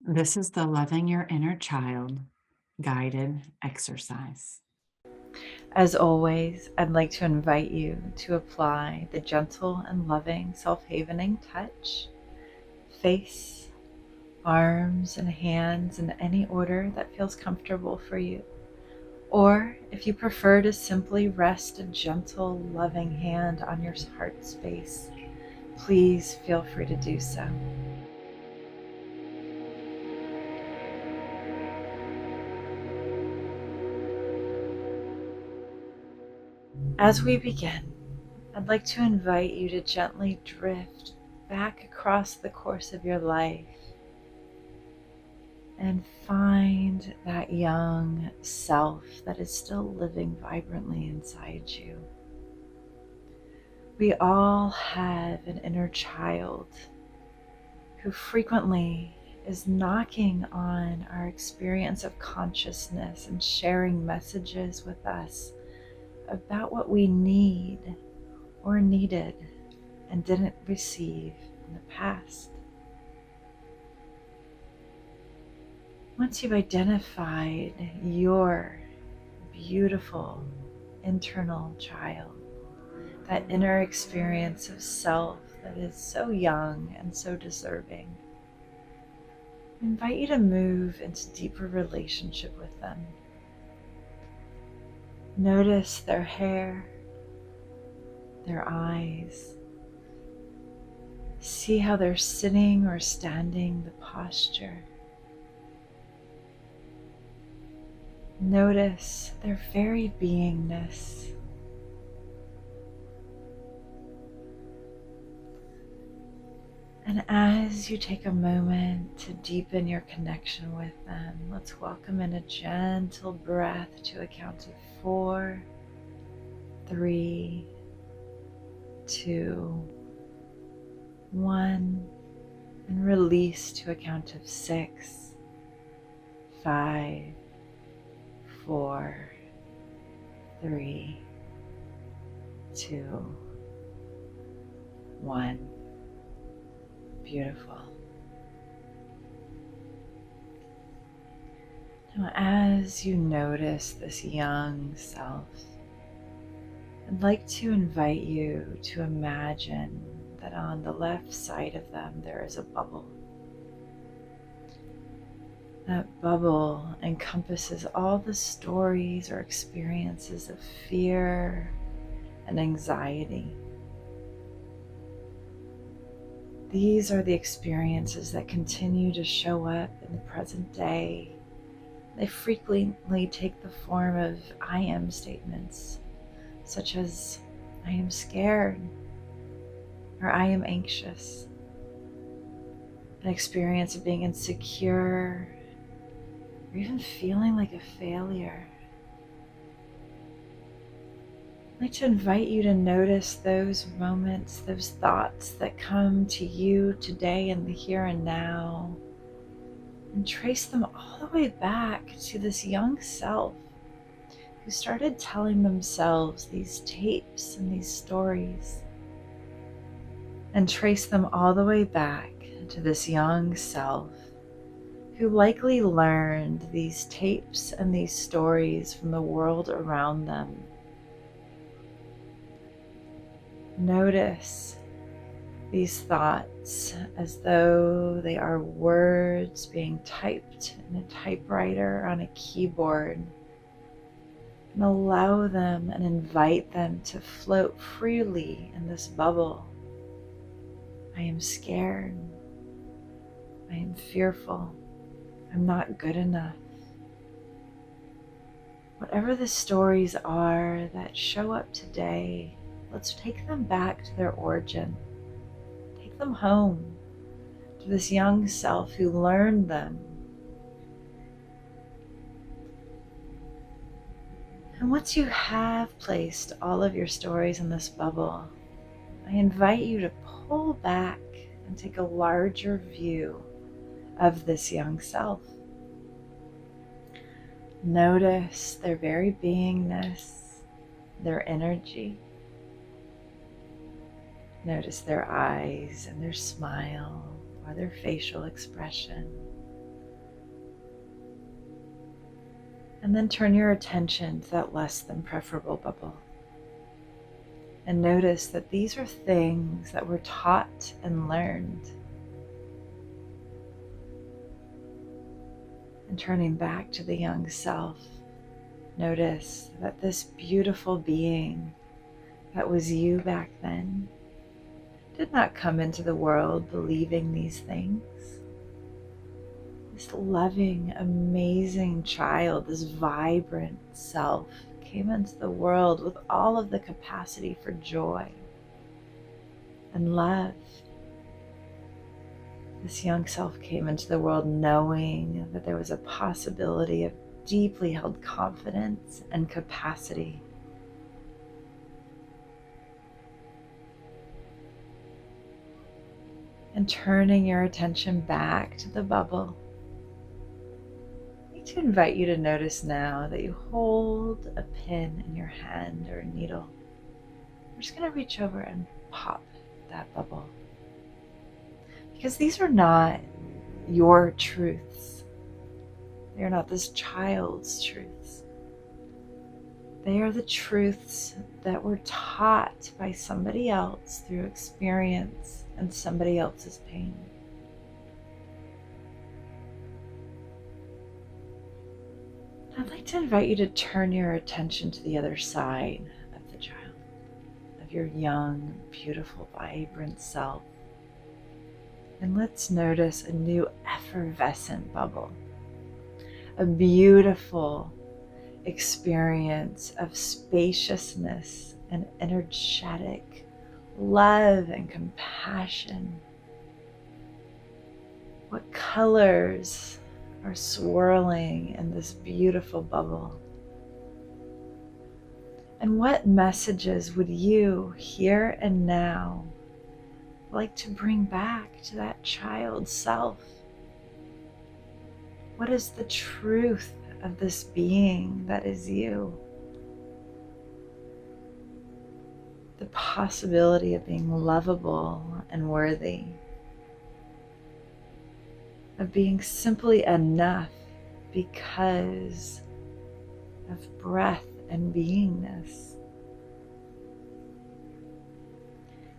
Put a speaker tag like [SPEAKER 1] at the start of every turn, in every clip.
[SPEAKER 1] This is the Loving Your Inner Child guided exercise.
[SPEAKER 2] As always, I'd like to invite you to apply the gentle and loving self-havening touch, face, arms, and hands in any order that feels comfortable for you. Or if you prefer to simply rest a gentle, loving hand on your heart space, please feel free to do so. As we begin, I'd like to invite you to gently drift back across the course of your life and find that young self that is still living vibrantly inside you. We all have an inner child who frequently is knocking on our experience of consciousness and sharing messages with us about what we need or needed and didn't receive in the past. Once you've identified your beautiful internal child, that inner experience of self that is so young and so deserving, I invite you to move into deeper relationship with them. Notice their hair, their eyes. See how they're sitting or standing, the posture. Notice their very beingness. And as you take a moment to deepen your connection with them, let's welcome in a gentle breath to a count of 4, 3, 2, 1, and release to a count of 6, 5, 4, 3, 2, 1. Beautiful. Now, as you notice this young self, I'd like to invite you to imagine that on the left side of them there is a bubble. That bubble encompasses all the stories or experiences of fear and anxiety. These are the experiences that continue to show up in the present day. They frequently take the form of I am statements, such as I am scared or I am anxious. An experience of being insecure or even feeling like a failure. I'd like to invite you to notice those moments, those thoughts that come to you today in the here and now, and trace them all the way back to this young self who started telling themselves these tapes and these stories, and trace them all the way back to this young self who likely learned these tapes and these stories from the world around them. Notice these thoughts as though they are words being typed in a typewriter on a keyboard, and allow them and invite them to float freely in this bubble. I am scared. I am fearful. I'm not good enough. Whatever the stories are that show up today, let's take them back to their origin. Take them home to this young self who learned them. And once you have placed all of your stories in this bubble, I invite you to pull back and take a larger view of this young self. Notice their very beingness, their energy. Notice their eyes and their smile or their facial expression. And then turn your attention to that less than preferable bubble. And notice that these are things that were taught and learned. And turning back to the young self, notice that this beautiful being that was you back then did not come into the world believing these things. This loving, amazing child, this vibrant self, came into the world with all of the capacity for joy and love. This young self came into the world knowing that there was a possibility of deeply held confidence and capacity. And turning your attention back to the bubble, I need to invite you to notice now that you hold a pin in your hand or a needle. We're just going to reach over and pop that bubble. Because these are not your truths. They are not this child's truths. They are the truths that were taught by somebody else through experience and somebody else's pain. I'd like to invite you to turn your attention to the other side of the child, of your young, beautiful, vibrant self. And let's notice a new effervescent bubble, a beautiful experience of spaciousness and energetic love and compassion. What colors are swirling in this beautiful bubble? And what messages would you, here and now, like to bring back to that child self? What is the truth of this being that is you? The possibility of being lovable and worthy, of being simply enough because of breath and beingness.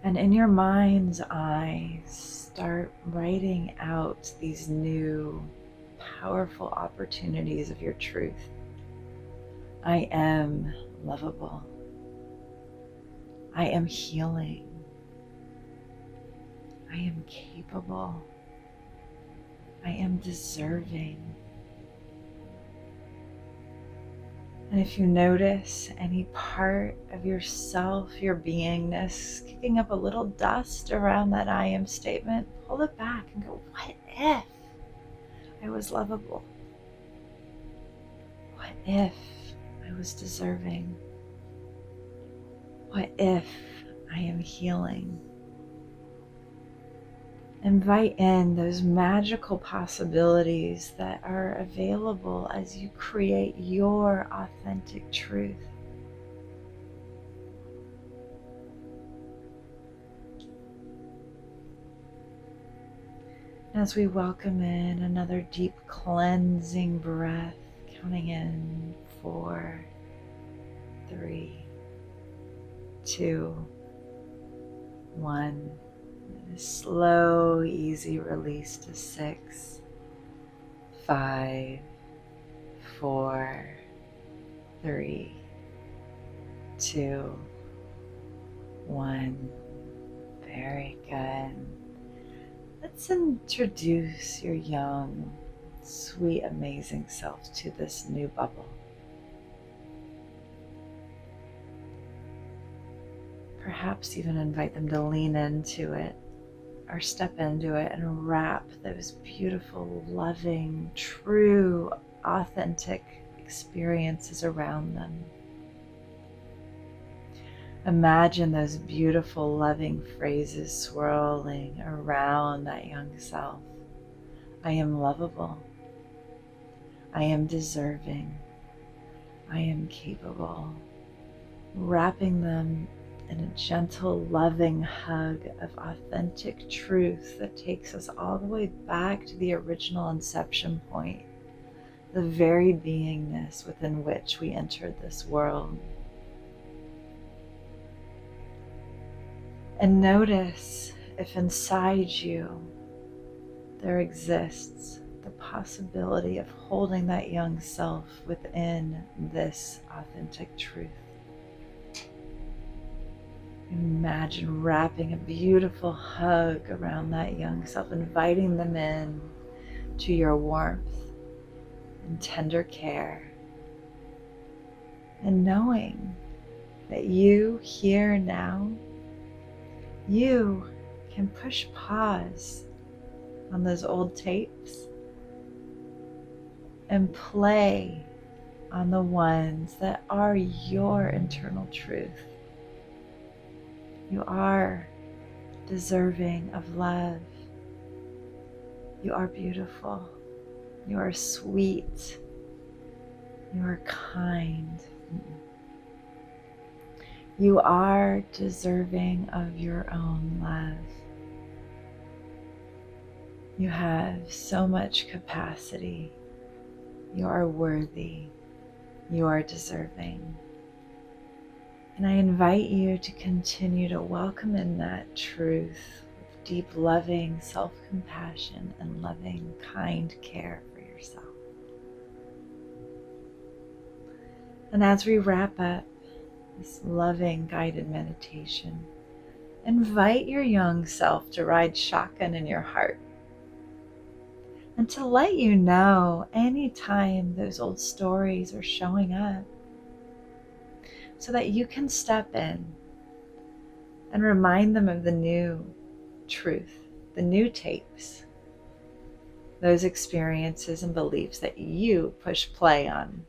[SPEAKER 2] And in your mind's eye, start writing out these new, powerful opportunities of your truth. I am lovable. I am healing. I am capable. I am deserving. And if you notice any part of yourself, your beingness, kicking up a little dust around that I am statement, pull it back and go, what if I was lovable? What if I was deserving? What if I am healing? Invite in those magical possibilities that are available as you create your authentic truth. As we welcome in another deep cleansing breath, counting in 4, 3, 2, 1. A slow, easy release to 6, 5, 4, 3, 2, 1. Very good. Let's introduce your young, sweet, amazing self to this new bubble. Perhaps even invite them to lean into it or step into it and wrap those beautiful, loving, true, authentic experiences around them. Imagine those beautiful, loving phrases swirling around that young self. I am lovable. I am deserving. I am capable. Wrapping them in a gentle, loving hug of authentic truth that takes us all the way back to the original inception point, the very beingness within which we entered this world. And notice if inside you there exists the possibility of holding that young self within this authentic truth. Imagine wrapping a beautiful hug around that young self, inviting them in to your warmth and tender care, and knowing that you, here now, you can push pause on those old tapes and play on the ones that are your internal truth. You are deserving of love. You are beautiful. You are sweet. You are kind. You are deserving of your own love. You have so much capacity. You are worthy. You are deserving. And I invite you to continue to welcome in that truth with deep, loving self-compassion and loving, kind care for yourself. And as we wrap up this loving, guided meditation, invite your young self to ride shotgun in your heart and to let you know anytime those old stories are showing up, so that you can step in and remind them of the new truth, the new tapes, those experiences and beliefs that you push play on